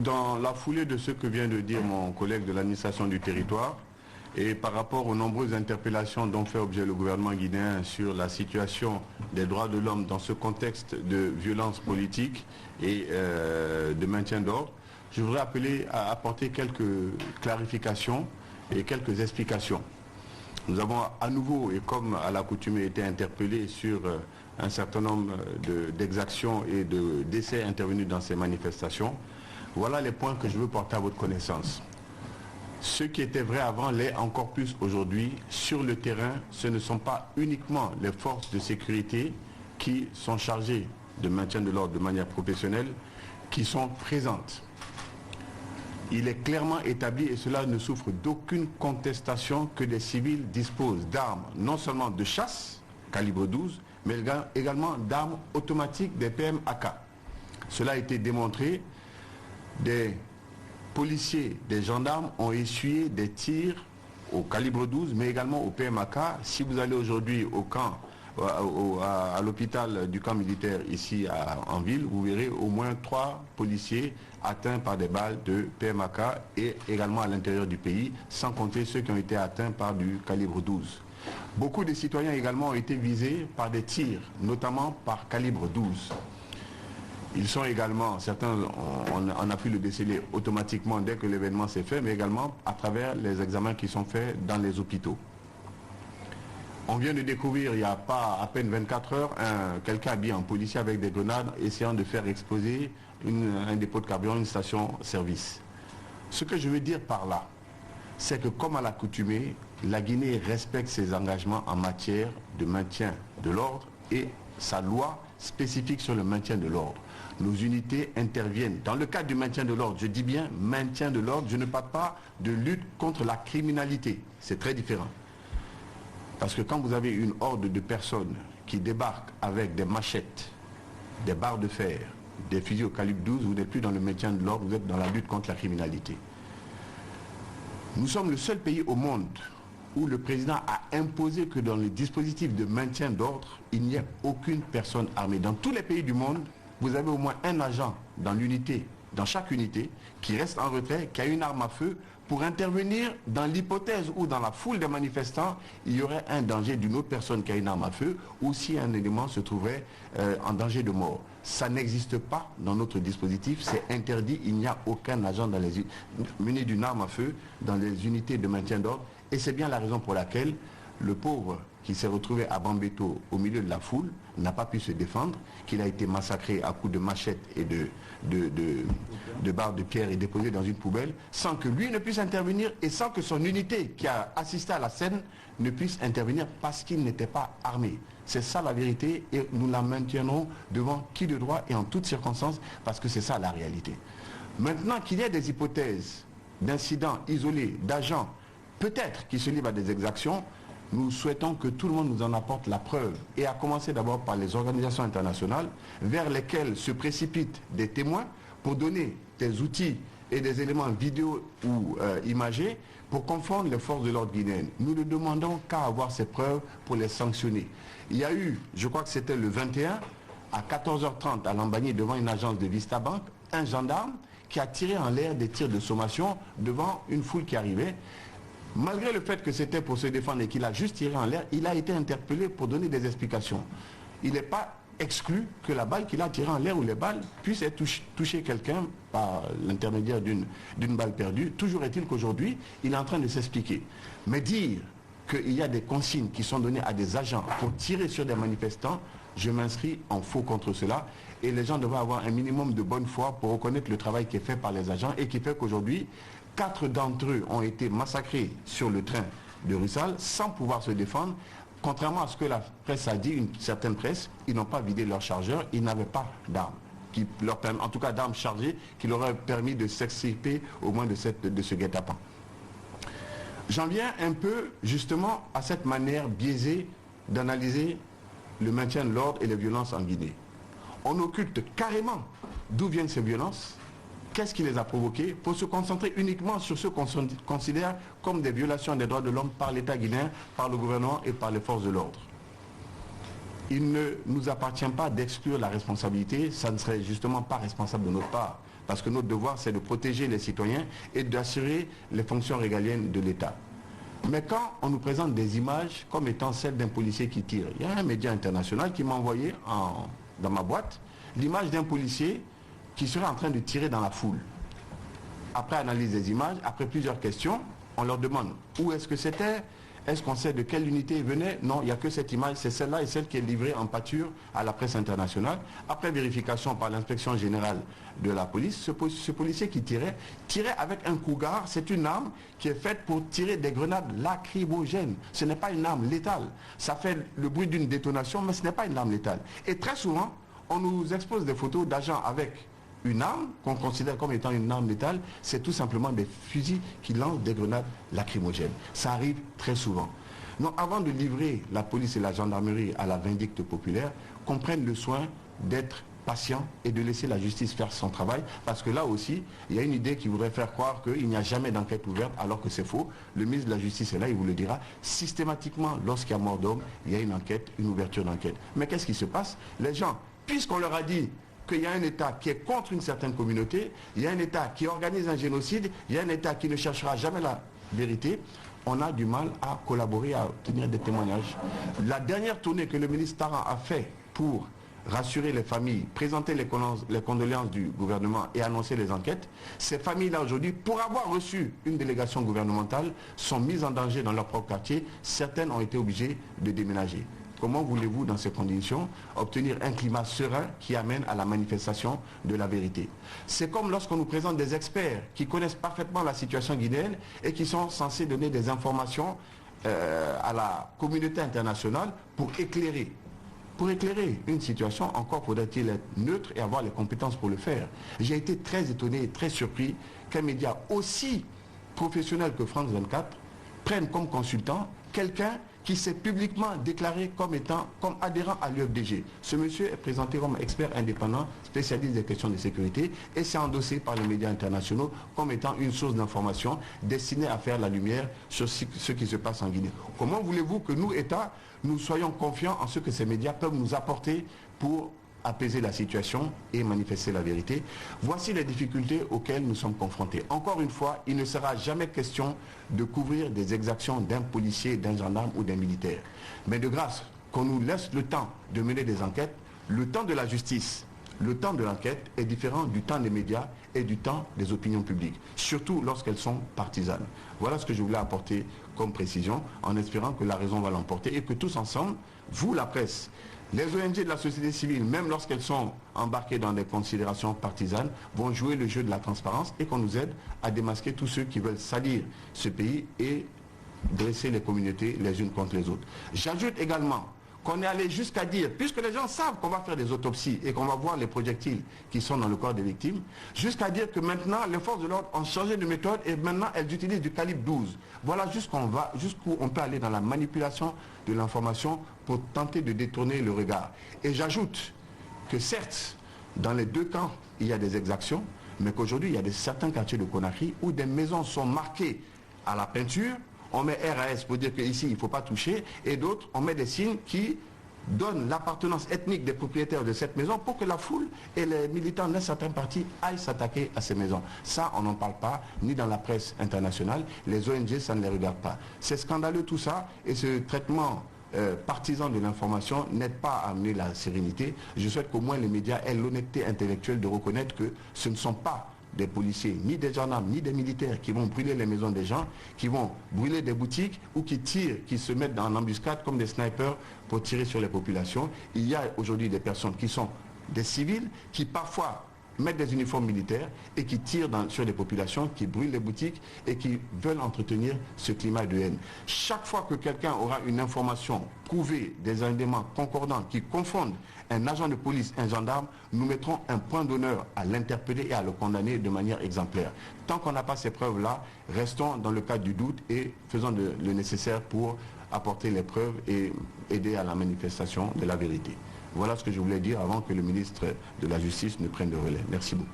Dans la foulée de ce que vient de dire mon collègue de l'administration du territoire et par rapport aux nombreuses interpellations dont fait objet le gouvernement guinéen sur la situation des droits de l'homme dans ce contexte de violence politique et de maintien d'ordre, je voudrais appeler à apporter quelques clarifications et quelques explications. Nous avons à nouveau, et comme à l'accoutumée, été interpellés sur un certain nombre d'exactions et de décès intervenus dans ces manifestations. Voilà les points que je veux porter à votre connaissance. Ce qui était vrai avant l'est encore plus aujourd'hui. Sur le terrain, ce ne sont pas uniquement les forces de sécurité qui sont chargées de maintien de l'ordre de manière professionnelle qui sont présentes. Il est clairement établi, et cela ne souffre d'aucune contestation, que des civils disposent d'armes non seulement de chasse, calibre 12, mais également d'armes automatiques des PM-AK. Cela a été démontré. Des policiers, des gendarmes ont essuyé des tirs au calibre 12, mais également au PM-AK. Si vous allez aujourd'hui au camp, à l'hôpital du camp militaire ici en ville, vous verrez au moins 3 policiers atteints par des balles de PM-AK et également à l'intérieur du pays, sans compter ceux qui ont été atteints par du calibre 12. Beaucoup de citoyens également ont été visés par des tirs, notamment par calibre 12. Ils sont également, certains, on a pu le déceler automatiquement dès que l'événement s'est fait, mais également à travers les examens qui sont faits dans les hôpitaux. On vient de découvrir, il n'y a pas à peine 24 heures, quelqu'un habillé en policier avec des grenades essayant de faire exploser un dépôt de carburant, une station-service. Ce que je veux dire par là, c'est que comme à l'accoutumée, la Guinée respecte ses engagements en matière de maintien de l'ordre et sa loi spécifique sur le maintien de l'ordre. Nos unités interviennent dans le cadre du maintien de l'ordre. Je dis bien maintien de l'ordre, je ne parle pas de lutte contre la criminalité. C'est très différent. Parce que quand vous avez une horde de personnes qui débarquent avec des machettes, des barres de fer, des fusils au calibre 12, vous n'êtes plus dans le maintien de l'ordre, vous êtes dans la lutte contre la criminalité. Nous sommes le seul pays au monde où le président a imposé que dans le dispositif de maintien d'ordre, il n'y ait aucune personne armée. Dans tous les pays du monde, vous avez au moins un agent dans l'unité, dans chaque unité, qui reste en retrait, qui a une arme à feu, pour intervenir dans l'hypothèse où dans la foule des manifestants, il y aurait un danger d'une autre personne qui a une arme à feu, ou si un élément se trouverait en danger de mort. Ça n'existe pas dans notre dispositif, c'est interdit, il n'y a aucun agent muni d'une arme à feu dans les unités de maintien d'ordre, et c'est bien la raison pour laquelle le pauvre qui s'est retrouvé à Bambeto au milieu de la foule n'a pas pu se défendre, qu'il a été massacré à coups de machette et de barres de pierre et déposé dans une poubelle, sans que lui ne puisse intervenir et sans que son unité qui a assisté à la scène ne puisse intervenir parce qu'il n'était pas armé. C'est ça la vérité et nous la maintiendrons devant qui de droit et en toutes circonstances parce que c'est ça la réalité. Maintenant qu'il y a des hypothèses d'incidents isolés, d'agents, peut-être qui se livrent à des exactions, nous souhaitons que tout le monde nous en apporte la preuve, et à commencer d'abord par les organisations internationales, vers lesquelles se précipitent des témoins pour donner des outils et des éléments vidéo ou imagés pour confondre les forces de l'ordre guinéennes. Nous ne demandons qu'à avoir ces preuves pour les sanctionner. Il y a eu, je crois que c'était le 21, à 14h30 à Lambagny, devant une agence de Vista Bank, un gendarme qui a tiré en l'air des tirs de sommation devant une foule qui arrivait. Malgré le fait que c'était pour se défendre et qu'il a juste tiré en l'air, il a été interpellé pour donner des explications. Il n'est pas exclu que la balle qu'il a tirée en l'air ou les balles puissent toucher quelqu'un par l'intermédiaire d'une balle perdue. Toujours est-il qu'aujourd'hui, il est en train de s'expliquer. Mais dire qu'il y a des consignes qui sont données à des agents pour tirer sur des manifestants, je m'inscris en faux contre cela. Et les gens devraient avoir un minimum de bonne foi pour reconnaître le travail qui est fait par les agents et qui fait qu'aujourd'hui, 4 d'entre eux ont été massacrés sur le train de Russal sans pouvoir se défendre. Contrairement à ce que la presse a dit, une certaine presse, ils n'ont pas vidé leur chargeur, ils n'avaient pas d'armes, en tout cas d'armes chargées, qui leur auraient permis de s'extirper au moins de ce guet-apens. J'en viens un peu justement à cette manière biaisée d'analyser le maintien de l'ordre et les violences en Guinée. On occulte carrément d'où viennent ces violences, qu'est-ce qui les a provoquées, pour se concentrer uniquement sur ce qu'on considère comme des violations des droits de l'homme par l'État guinéen, par le gouvernement et par les forces de l'ordre. Il ne nous appartient pas d'exclure la responsabilité, ça ne serait justement pas responsable de notre part. parce que notre devoir, c'est de protéger les citoyens et d'assurer les fonctions régaliennes de l'État. Mais quand on nous présente des images comme étant celles d'un policier qui tire, il y a un média international qui m'a envoyé dans ma boîte l'image d'un policier qui serait en train de tirer dans la foule. Après analyse des images, après plusieurs questions, on leur demande où est-ce que c'était, est-ce qu'on sait de quelle unité il venait? Non, il n'y a que cette image, c'est celle-là et celle qui est livrée en pâture à la presse internationale. Après vérification par l'inspection générale de la police, ce policier qui tirait avec un cougar. C'est une arme qui est faite pour tirer des grenades lacrymogènes. Ce n'est pas une arme létale. Ça fait le bruit d'une détonation, mais ce n'est pas une arme létale. Et très souvent, on nous expose des photos d'agents avec une arme qu'on considère comme étant une arme létale. C'est tout simplement des fusils qui lancent des grenades lacrymogènes. Ça arrive très souvent. Donc avant de livrer la police et la gendarmerie à la vindicte populaire, qu'on prenne le soin d'être patient et de laisser la justice faire son travail, parce que là aussi, il y a une idée qui voudrait faire croire qu'il n'y a jamais d'enquête ouverte, alors que c'est faux. Le ministre de la Justice est là, il vous le dira. Systématiquement, lorsqu'il y a mort d'homme, il y a une enquête, une ouverture d'enquête. Mais qu'est-ce qui se passe? Les gens, puisqu'on leur a dit qu'il y a un État qui est contre une certaine communauté, il y a un État qui organise un génocide, il y a un État qui ne cherchera jamais la vérité, on a du mal à collaborer, à obtenir des témoignages. La dernière tournée que le ministre Taran a fait pour rassurer les familles, présenter les condoléances du gouvernement et annoncer les enquêtes, ces familles-là aujourd'hui, pour avoir reçu une délégation gouvernementale, sont mises en danger dans leur propre quartier. Certaines ont été obligées de déménager. Comment voulez-vous, dans ces conditions, obtenir un climat serein qui amène à la manifestation de la vérité? C'est comme lorsqu'on nous présente des experts qui connaissent parfaitement la situation guinéenne et qui sont censés donner des informations à la communauté internationale pour éclairer. Pour éclairer une situation, encore faudrait-il être neutre et avoir les compétences pour le faire. J'ai été très étonné et très surpris qu'un média aussi professionnel que France 24 prenne comme consultant quelqu'un qui s'est publiquement déclaré comme adhérent à l'UFDG. Ce monsieur est présenté comme expert indépendant, spécialiste des questions de sécurité, et c'est endossé par les médias internationaux comme étant une source d'information destinée à faire la lumière sur ce qui se passe en Guinée. Comment voulez-vous que nous, États, nous soyons confiants en ce que ces médias peuvent nous apporter pour apaiser la situation et manifester la vérité? Voici les difficultés auxquelles nous sommes confrontés. Encore une fois, il ne sera jamais question de couvrir des exactions d'un policier, d'un gendarme ou d'un militaire. Mais de grâce, qu'on nous laisse le temps de mener des enquêtes. Le temps de la justice, le temps de l'enquête est différent du temps des médias et du temps des opinions publiques, surtout lorsqu'elles sont partisanes. Voilà ce que je voulais apporter comme précision, en espérant que la raison va l'emporter et que tous ensemble, vous la presse, les ONG de la société civile, même lorsqu'elles sont embarquées dans des considérations partisanes, vont jouer le jeu de la transparence et qu'on nous aide à démasquer tous ceux qui veulent salir ce pays et dresser les communautés les unes contre les autres. J'ajoute également qu'on est allé jusqu'à dire, puisque les gens savent qu'on va faire des autopsies et qu'on va voir les projectiles qui sont dans le corps des victimes, jusqu'à dire que maintenant les forces de l'ordre ont changé de méthode et maintenant elles utilisent du calibre 12. Voilà jusqu'où on peut aller dans la manipulation de l'information pour tenter de détourner le regard. Et j'ajoute que certes, dans les deux camps, il y a des exactions, mais qu'aujourd'hui, il y a certains quartiers de Conakry où des maisons sont marquées à la peinture. On met RAS pour dire qu'ici, il ne faut pas toucher. Et d'autres, on met des signes qui donnent l'appartenance ethnique des propriétaires de cette maison pour que la foule et les militants d'un certain parti aillent s'attaquer à ces maisons. Ça, on n'en parle pas, ni dans la presse internationale. Les ONG, ça ne les regarde pas. C'est scandaleux tout ça. Et ce traitement partisan de l'information n'aide pas à amener la sérénité. Je souhaite qu'au moins les médias aient l'honnêteté intellectuelle de reconnaître que ce ne sont pas des policiers, ni des gendarmes, ni des militaires qui vont brûler les maisons des gens, qui vont brûler des boutiques ou qui tirent, qui se mettent en embuscade comme des snipers pour tirer sur les populations. Il y a aujourd'hui des personnes qui sont des civils, qui parfois mettent des uniformes militaires et qui tirent sur les populations, qui brûlent les boutiques et qui veulent entretenir ce climat de haine. Chaque fois que quelqu'un aura une information prouvée, des éléments concordants qui confondent un agent de police, un gendarme, nous mettrons un point d'honneur à l'interpeller et à le condamner de manière exemplaire. Tant qu'on n'a pas ces preuves-là, restons dans le cadre du doute et faisons le nécessaire pour apporter les preuves et aider à la manifestation de la vérité. Voilà ce que je voulais dire avant que le ministre de la Justice ne prenne le relais. Merci beaucoup.